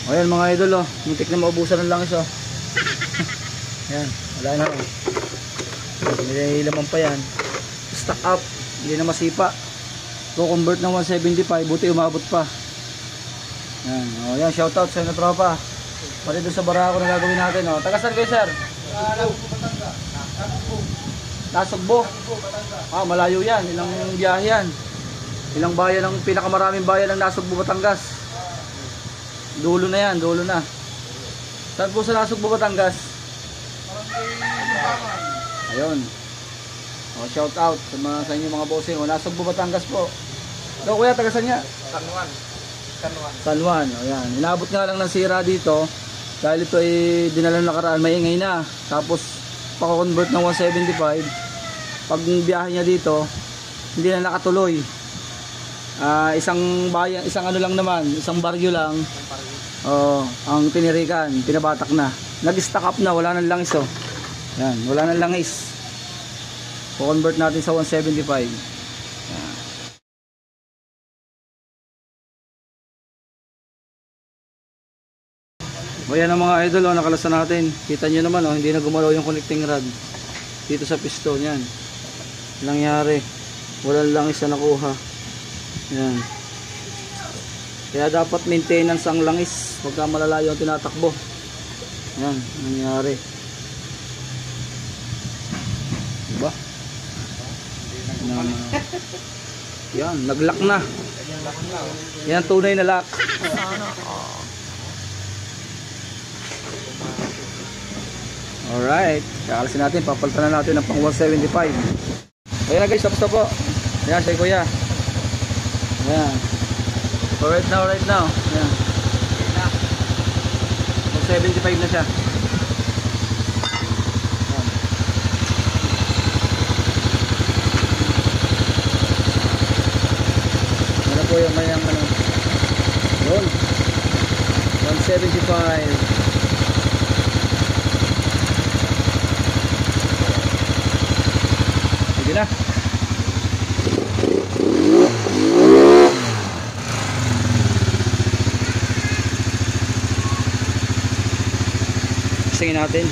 Ayan mga idol oh, muntik na maubusan ng langis oh. Ayan, wala na oh. May laman pa yan. Stock up, hindi na masipa. So convert ng 175, buti umabot pa. Ayan, oh, yan, shoutout sa inyo tropa. Pati doon sa Barako na gagawin natin oh. Taga saan kayo sir? Nasugbo. Ah, malayo yan, ilang biyahe yan. Ilang bayan ang pinakamaraming bayan ng Nasugbo, Batangas. Dulo na yan, dulo na. Saan po sa Nasugbo, Batangas? Ayun. Oh, shout out sa inyo mga bossing. Oh, Nasugbo, Batangas po. So, kuya, taga saan niya? San Juan. San Juan. Oh, yan. Inabot nga lang ng sira dito. Dahil ito ay dinalang nakaraan, maingay na. Tapos, pako-convert ng 175. Pag biyahe niya dito, hindi na nakatuloy. Isang bayan, isang ano lang naman, isang baryo lang. Ang tinirikan, pinabatak na. Nag-stack up na, wala nang langis oh. Yan, wala nang langis. Po-convert natin sa 175. Yan. O yan ang mga idol oh, nakalasan natin. Kita nyo naman oh, hindi na gumalaw yung connecting rod dito sa piston. Yan nangyari, walang langis na nakuha. Yan, kaya dapat maintenance ang langis pagka malalayo ang tinatakbo. Yan nangyari, diba? Yan, nag-lock na. Yan, tunay na lock. Alright, kakalasin natin, papalitan na natin ng pang 175. Ayan na guys, tapos na po. Ayan, say kuya. Ayan. So right now. Ayan. 175 na siya. Ayan. Ano po yung mayang ano. Yun. 175. Sige na. Tingnan natin.